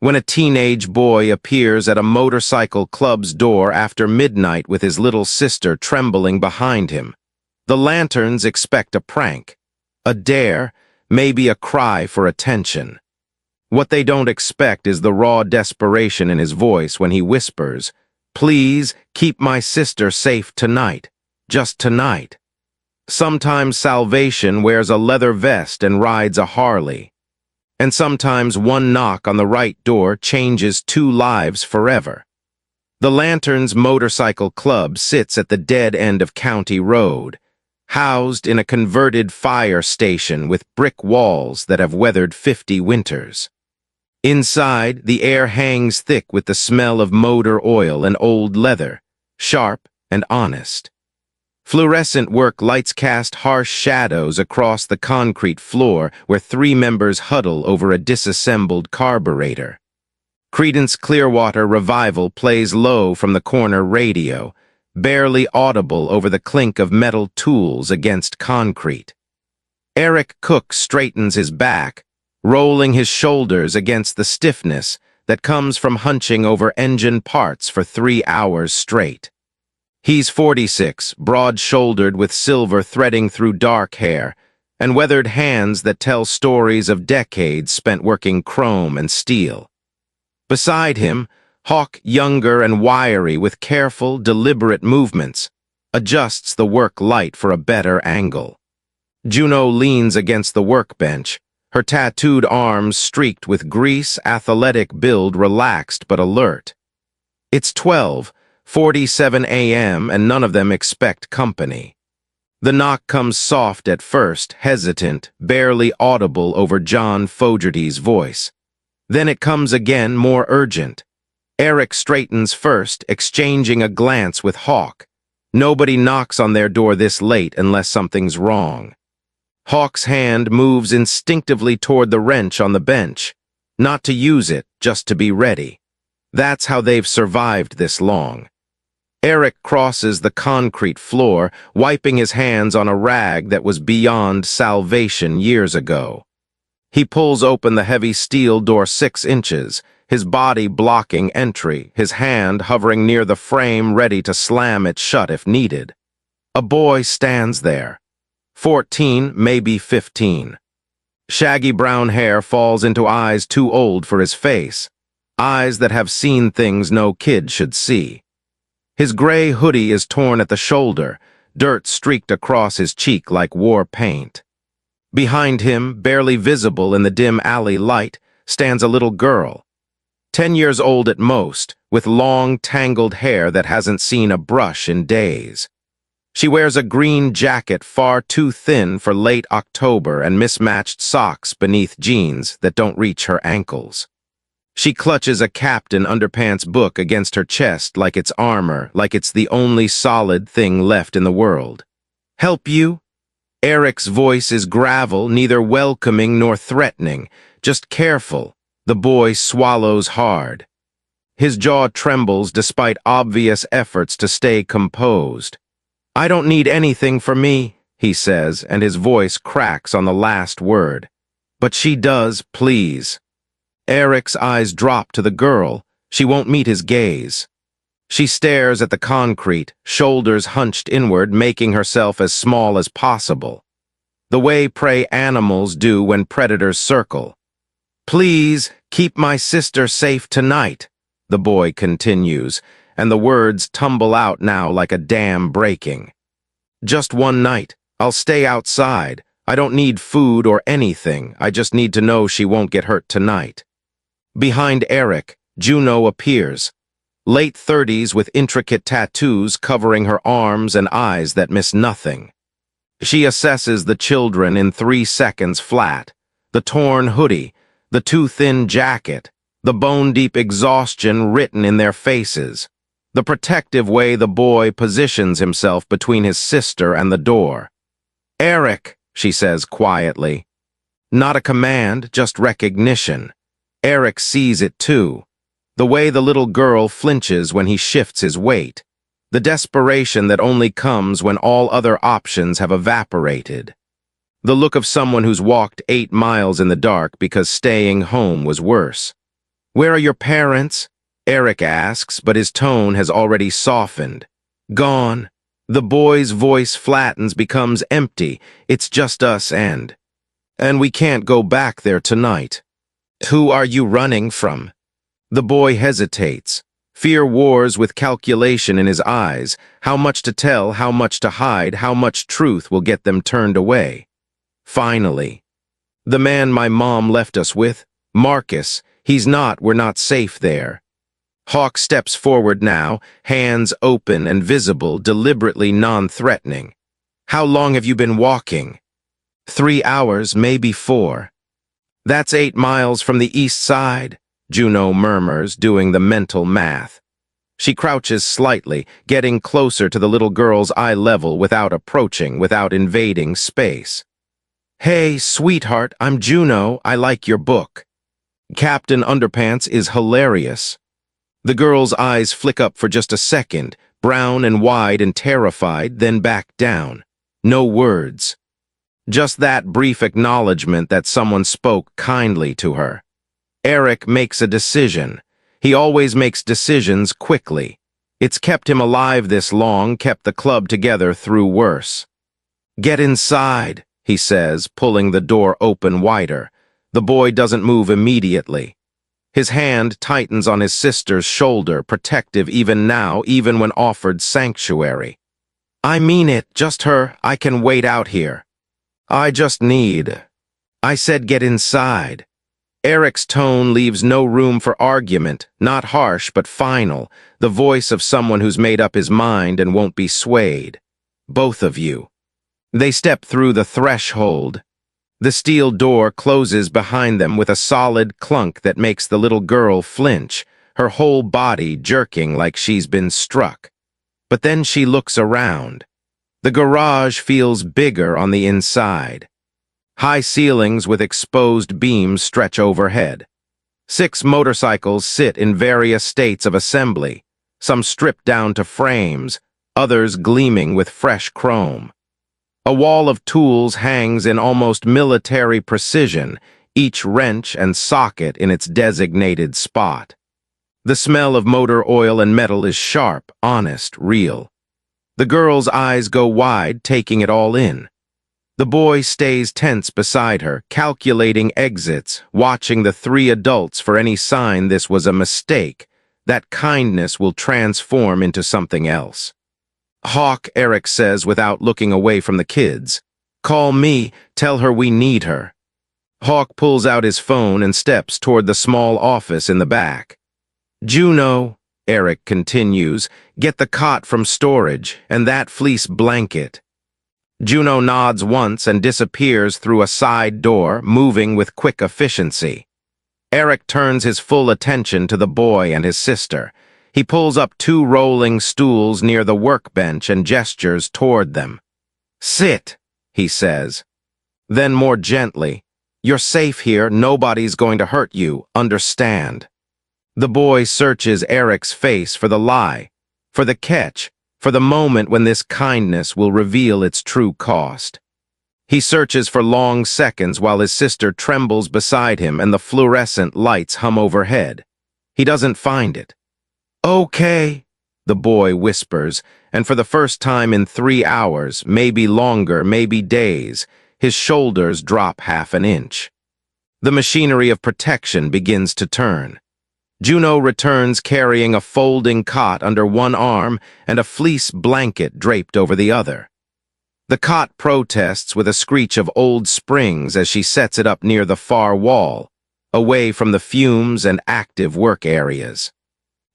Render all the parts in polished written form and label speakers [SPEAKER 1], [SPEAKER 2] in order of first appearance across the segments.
[SPEAKER 1] When a teenage boy appears at a motorcycle club's door after midnight with his little sister trembling behind him, the lanterns expect a prank, a dare, maybe a cry for attention. What they don't expect is the raw desperation in his voice when he whispers, "Please keep my sister safe tonight, just tonight." Sometimes salvation wears a leather vest and rides a Harley. And sometimes one knock on the right door changes two lives forever. The Lanterns Motorcycle Club sits at the dead end of County Road, housed in a converted fire station with brick walls that have weathered 50 winters. Inside, the air hangs thick with the smell of motor oil and old leather, sharp and honest. Fluorescent work lights cast harsh shadows across the concrete floor where three members huddle over a disassembled carburetor. Creedence Clearwater Revival plays low from the corner radio, barely audible over the clink of metal tools against concrete. Eric Cook straightens his back, rolling his shoulders against the stiffness that comes from hunching over engine parts for 3 hours straight. He's 46, broad-shouldered with silver threading through dark hair, and weathered hands that tell stories of decades spent working chrome and steel. Beside him, Hawk, younger and wiry with careful, deliberate movements, adjusts the work light for a better angle. Juno leans against the workbench, her tattooed arms streaked with grease, athletic build relaxed but alert. It's 12:47 a.m. and none of them expect company. The knock comes soft at first, hesitant, barely audible over John Fogerty's voice. Then it comes again, more urgent. Eric straightens first, exchanging a glance with Hawk. Nobody knocks on their door this late unless something's wrong. Hawk's hand moves instinctively toward the wrench on the bench, not to use it, just to be ready. That's how they've survived this long. Eric crosses the concrete floor, wiping his hands on a rag that was beyond salvation years ago. He pulls open the heavy steel door 6 inches, his body blocking entry, his hand hovering near the frame ready to slam it shut if needed. A boy stands there. 14, maybe 15. Shaggy brown hair falls into eyes too old for his face, eyes that have seen things no kid should see. His gray hoodie is torn at the shoulder, dirt streaked across his cheek like war paint. Behind him, barely visible in the dim alley light, stands a little girl. 10 years old at most, with long, tangled hair that hasn't seen a brush in days. She wears a green jacket far too thin for late October and mismatched socks beneath jeans that don't reach her ankles. She clutches a Captain Underpants book against her chest like it's armor, like it's the only solid thing left in the world. "Help you?" Eric's voice is gravel, neither welcoming nor threatening, just careful. The boy swallows hard. His jaw trembles despite obvious efforts to stay composed. "I don't need anything for me," he says, and his voice cracks on the last word. "But she does, please." Eric's eyes drop to the girl. She won't meet his gaze. She stares at the concrete, shoulders hunched inward, making herself as small as possible. The way prey animals do when predators circle. "Please, keep my sister safe tonight," the boy continues, and the words tumble out now like a dam breaking. "Just one night. I'll stay outside. I don't need food or anything. I just need to know she won't get hurt tonight." Behind Eric, Juno appears. Late 30s with intricate tattoos covering her arms and eyes that miss nothing. She assesses the children in 3 seconds flat. The torn hoodie, the too thin jacket, the bone-deep exhaustion written in their faces, the protective way the boy positions himself between his sister and the door. "Eric," she says quietly. Not a command, just recognition. Eric sees it too. The way the little girl flinches when he shifts his weight. The desperation that only comes when all other options have evaporated. The look of someone who's walked 8 miles in the dark because staying home was worse. "Where are your parents?" Eric asks, but his tone has already softened. "Gone." The boy's voice flattens, becomes empty. "It's just us and we can't go back there tonight." "Who are you running from?" The boy hesitates. Fear wars with calculation in his eyes. How much to tell, how much to hide, how much truth will get them turned away. Finally, "The man my mom left us with, Marcus, we're not safe there." Hawk steps forward now, hands open and visible, deliberately non-threatening. "How long have you been walking?" 3 hours, maybe 4. "That's 8 miles from the east side," Juno murmurs, doing the mental math. She crouches slightly, getting closer to the little girl's eye level without approaching, without invading space. "Hey, sweetheart, I'm Juno. I like your book." Captain Underpants is hilarious. The girl's eyes flick up for just a second, brown and wide and terrified, then back down. No words. Just that brief acknowledgement that someone spoke kindly to her. Eric makes a decision. He always makes decisions quickly. It's kept him alive this long, kept the club together through worse. "Get inside," he says, pulling the door open wider. The boy doesn't move immediately. His hand tightens on his sister's shoulder, protective even now, even when offered sanctuary. "I mean it, just her. I can wait out here." "I just need." "I said get inside." Eric's tone leaves no room for argument, not harsh but final, the voice of someone who's made up his mind and won't be swayed. "Both of you." They step through the threshold. The steel door closes behind them with a solid clunk that makes the little girl flinch, her whole body jerking like she's been struck. But then she looks around. The garage feels bigger on the inside. High ceilings with exposed beams stretch overhead. 6 motorcycles sit in various states of assembly, some stripped down to frames, others gleaming with fresh chrome. A wall of tools hangs in almost military precision, each wrench and socket in its designated spot. The smell of motor oil and metal is sharp, honest, real. The girl's eyes go wide, taking it all in. The boy stays tense beside her, calculating exits, watching the 3 adults for any sign this was a mistake, that kindness will transform into something else. "Hawk," Eric says without looking away from the kids. "Call me, tell her we need her." Hawk pulls out his phone and steps toward the small office in the back. "Juno," Eric continues, "get the cot from storage, and that fleece blanket." Juno nods once and disappears through a side door, moving with quick efficiency. Eric turns his full attention to the boy and his sister. He pulls up 2 rolling stools near the workbench and gestures toward them. "Sit," he says. Then more gently, "You're safe here, nobody's going to hurt you, understand?" The boy searches Eric's face for the lie, for the catch, for the moment when this kindness will reveal its true cost. He searches for long seconds while his sister trembles beside him and the fluorescent lights hum overhead. He doesn't find it. "Okay," the boy whispers, and for the first time in 3 hours, maybe longer, maybe days, his shoulders drop half an inch. The machinery of protection begins to turn. Juno returns carrying a folding cot under one arm and a fleece blanket draped over the other. The cot protests with a screech of old springs as she sets it up near the far wall, away from the fumes and active work areas.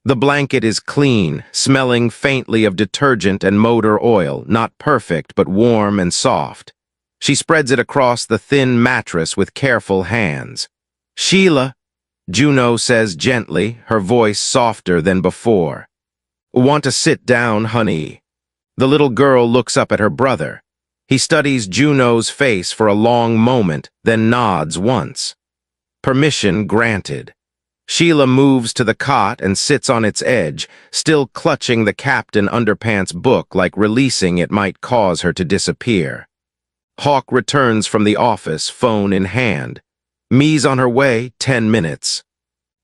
[SPEAKER 1] The blanket is clean, smelling faintly of detergent and motor oil, not perfect but warm and soft. She spreads it across the thin mattress with careful hands. "Sheila," Juno says gently, her voice softer than before. "Want to sit down, honey?" The little girl looks up at her brother. He studies Juno's face for a long moment, then nods once. Permission granted. Sheila moves to the cot and sits on its edge, still clutching the Captain Underpants book like releasing it might cause her to disappear. Hawk returns from the office, phone in hand. "Me's on her way, 10 minutes."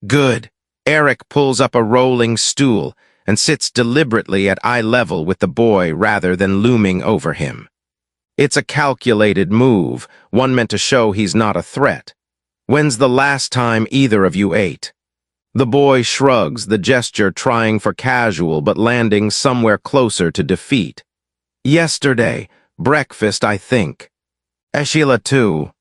[SPEAKER 1] Good. Eric pulls up a rolling stool and sits deliberately at eye level with the boy rather than looming over him. It's a calculated move, one meant to show he's not a threat. When's the last time either of you ate? The boy shrugs, the gesture trying for casual but landing somewhere closer to defeat. Yesterday, breakfast, I think. Sheila too.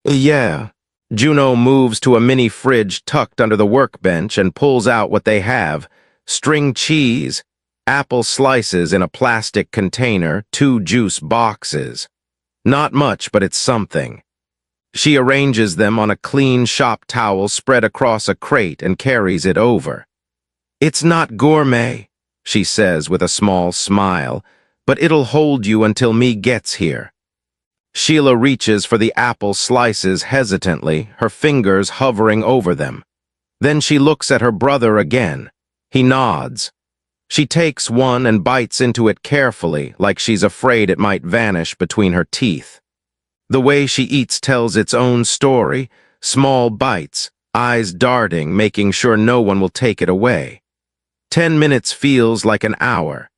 [SPEAKER 1] Yeah. Juno moves to a mini fridge tucked under the workbench and pulls out what they have: string cheese, apple slices in a plastic container, 2 juice boxes. Not much, but it's something. She arranges them on a clean shop towel spread across a crate and carries it over. It's not gourmet, she says with a small smile, but it'll hold you until me gets here. Sheila reaches for the apple slices hesitantly, her fingers hovering over them. Then she looks at her brother again. He nods. She takes one and bites into it carefully, like she's afraid it might vanish between her teeth. The way she eats tells its own story, small bites, eyes darting, making sure no one will take it away. 10 minutes feels like an hour.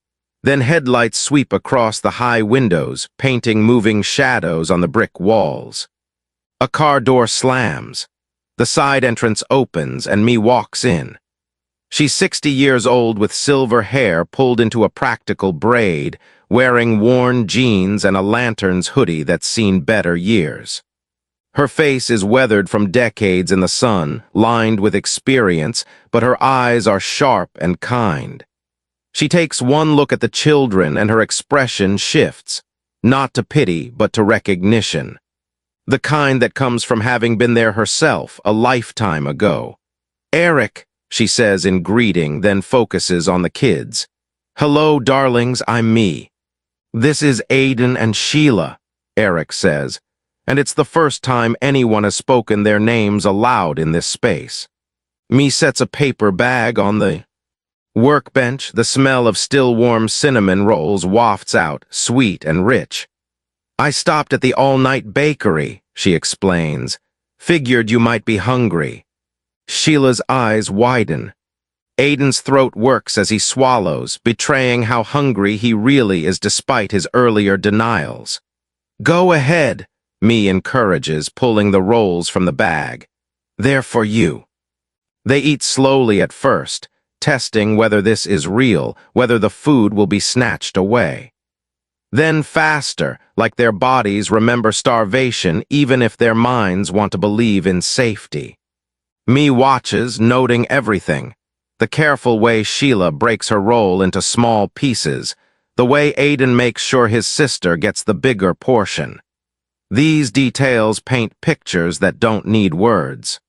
[SPEAKER 1] Then headlights sweep across the high windows, painting moving shadows on the brick walls. A car door slams. The side entrance opens and Me walks in. She's 60 years old with silver hair pulled into a practical braid, wearing worn jeans and a lantern's hoodie that's seen better years. Her face is weathered from decades in the sun, lined with experience, but her eyes are sharp and kind. She takes one look at the children and her expression shifts, not to pity but to recognition. The kind that comes from having been there herself a lifetime ago. Eric, she says in greeting, then focuses on the kids. Hello, darlings, I'm Me. This is Aiden and Sheila, Eric says, and it's the first time anyone has spoken their names aloud in this space. Me sets a paper bag on the workbench. The smell of still warm cinnamon rolls wafts out, sweet and rich. I stopped at the all-night bakery, she explains. Figured you might be hungry. Sheila's eyes widen. Aiden's throat works as he swallows, betraying how hungry he really is despite his earlier denials. Go ahead, Me encourages, pulling the rolls from the bag. They're for you. They eat slowly at first, testing whether this is real, whether the food will be snatched away. Then faster, like their bodies remember starvation even if their minds want to believe in safety. Me watches, noting everything. The careful way Sheila breaks her roll into small pieces, the way Aiden makes sure his sister gets the bigger portion. These details paint pictures that don't need words.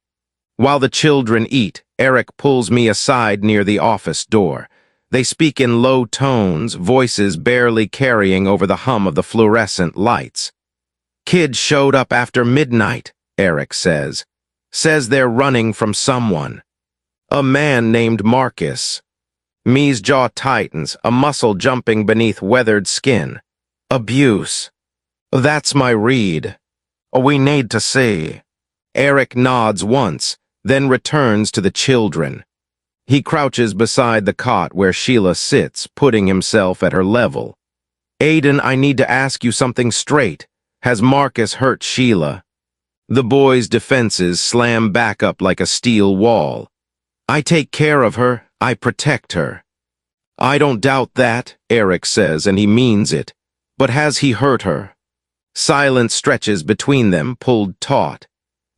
[SPEAKER 1] While the children eat, Eric pulls Me aside near the office door. They speak in low tones, voices barely carrying over the hum of the fluorescent lights. Kids showed up after midnight, Eric says. Says they're running from someone. A man named Marcus. Me's jaw tightens, a muscle jumping beneath weathered skin. Abuse. That's my read. We need to see. Eric nods once, then returns to the children. He crouches beside the cot where Sheila sits, putting himself at her level. Aiden, I need to ask you something straight. Has Marcus hurt Sheila? The boy's defenses slam back up like a steel wall. I take care of her, I protect her. I don't doubt that, Eric says, and he means it. But has he hurt her? Silence stretches between them, pulled taut.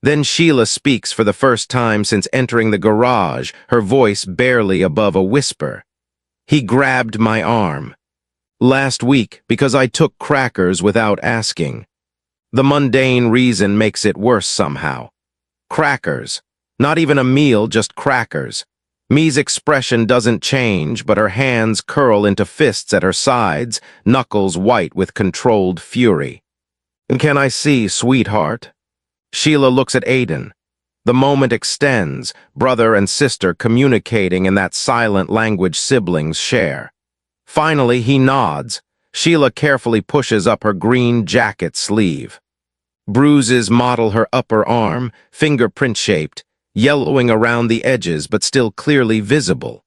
[SPEAKER 1] Then Sheila speaks for the first time since entering the garage, her voice barely above a whisper. He grabbed my arm. Last week, because I took crackers without asking. The mundane reason makes it worse somehow. Crackers. Not even a meal, just crackers. Me's expression doesn't change, but her hands curl into fists at her sides, knuckles white with controlled fury. Can I see, sweetheart? Sheila looks at Aiden. The moment extends, brother and sister communicating in that silent language siblings share. Finally, he nods. Sheila carefully pushes up her green jacket sleeve. Bruises mottle her upper arm, fingerprint-shaped. yellowing around the edges but still clearly visible.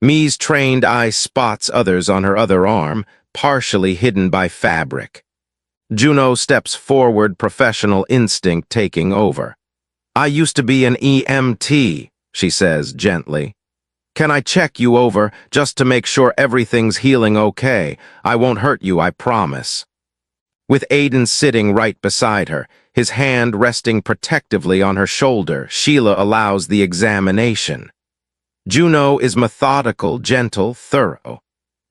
[SPEAKER 1] Mi's trained eye spots others on her other arm, partially hidden by fabric. Juno steps forward, professional instinct taking over. "I used to be an EMT," she says gently. "Can I check you over just to make sure everything's healing okay? I won't hurt you, I promise." With Aiden sitting right beside her, his hand resting protectively on her shoulder, Sheila allows the examination. Juno is methodical, gentle, thorough.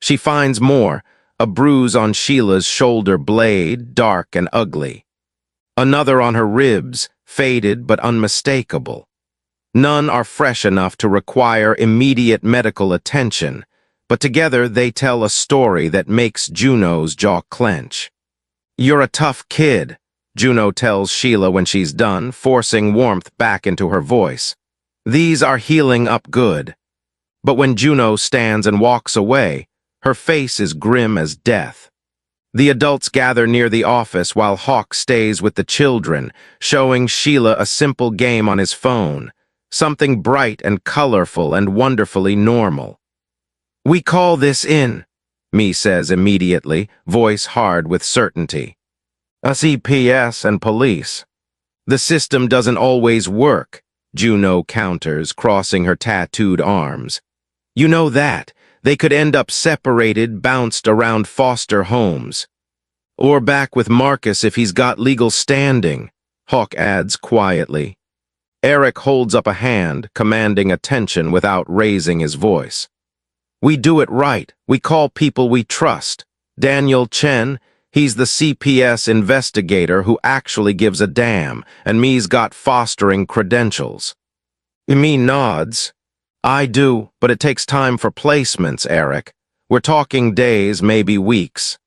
[SPEAKER 1] She finds more, a bruise on Sheila's shoulder blade, dark and ugly. Another on her ribs, faded but unmistakable. None are fresh enough to require immediate medical attention, but together they tell a story that makes Juno's jaw clench. "You're a tough kid," Juno tells Sheila when she's done, forcing warmth back into her voice. "These are healing up good." But when Juno stands and walks away, her face is grim as death. The adults gather near the office while Hawk stays with the children, showing Sheila a simple game on his phone, something bright and colorful and wonderfully normal. "We call this in," Mi says immediately, voice hard with certainty. "A CPS and police." "The system doesn't always work," Juno counters, crossing her tattooed arms. "You know that. They could end up separated, bounced around foster homes. Or back with Marcus if he's got legal standing," Hawk adds quietly. Eric holds up a hand, commanding attention without raising his voice. "We do it right. We call people we trust. Daniel Chen, he's the CPS investigator who actually gives a damn, and me's got fostering credentials." Mi nods. "I do, but it takes time for placements, Eric. We're talking days, maybe weeks."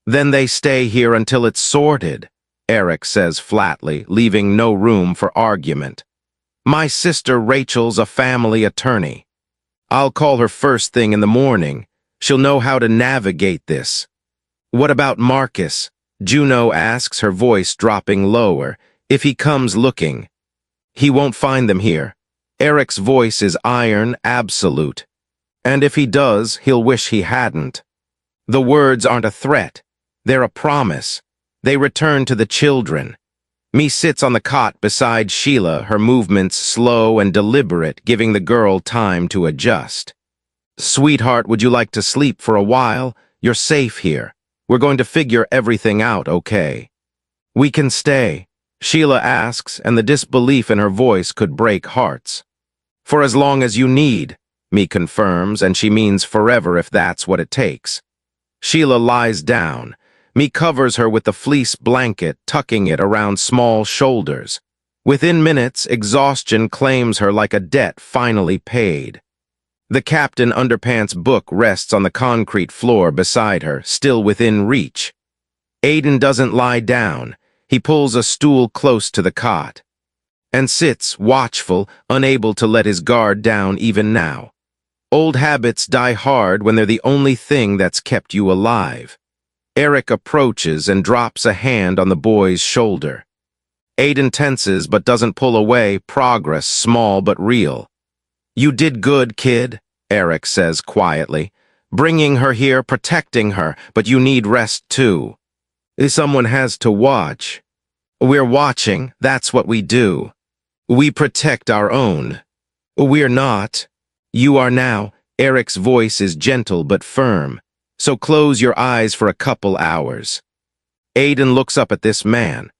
[SPEAKER 1] "Then they stay here until it's sorted," Eric says flatly, leaving no room for argument. "My sister Rachel's a family attorney. I'll call her first thing in the morning. She'll know how to navigate this." "What about Marcus?" Juno asks, her voice dropping lower. "If he comes looking." "He won't find them here." Eric's voice is iron, absolute. "And if he does, he'll wish he hadn't." The words aren't a threat. They're a promise. They return to the children. Mi sits on the cot beside Sheila, her movements slow and deliberate, giving the girl time to adjust. "Sweetheart, would you like to sleep for a while? You're safe here. We're going to figure everything out, okay?" "We can stay," Sheila asks, and the disbelief in her voice could break hearts. "For as long as you need," Mi confirms, and she means forever if that's what it takes. Sheila lies down. Mi covers her with the fleece blanket, tucking it around small shoulders. Within minutes, exhaustion claims her like a debt finally paid. The Captain Underpants book rests on the concrete floor beside her, still within reach. Aiden doesn't lie down. He pulls a stool close to the cot and sits, watchful, unable to let his guard down even now. Old habits die hard when they're the only thing that's kept you alive. Eric approaches and drops a hand on the boy's shoulder. Aiden tenses but doesn't pull away, progress small but real. "You did good, kid," Eric says quietly. "Bringing her here, protecting her, but you need rest too. Someone has to watch." "We're watching, that's what we do. We protect our own." "We're not." "You are now." Eric's voice is gentle but firm. "So close your eyes for a couple hours." Aiden looks up at this man,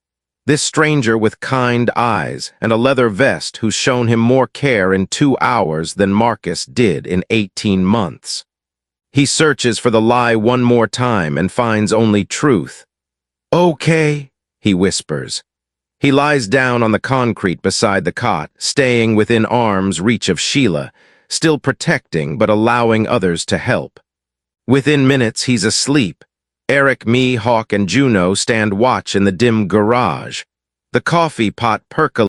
[SPEAKER 1] this stranger with kind eyes and a leather vest who's shown him more care in 2 hours than Marcus did in 18 months. He searches for the lie one more time and finds only truth. "Okay," he whispers. He lies down on the concrete beside the cot, staying within arm's reach of Sheila, still protecting but allowing others to help. Within minutes, he's asleep. Eric, Mi, Hawk, and Juno stand watch in the dim garage. The coffee pot percolates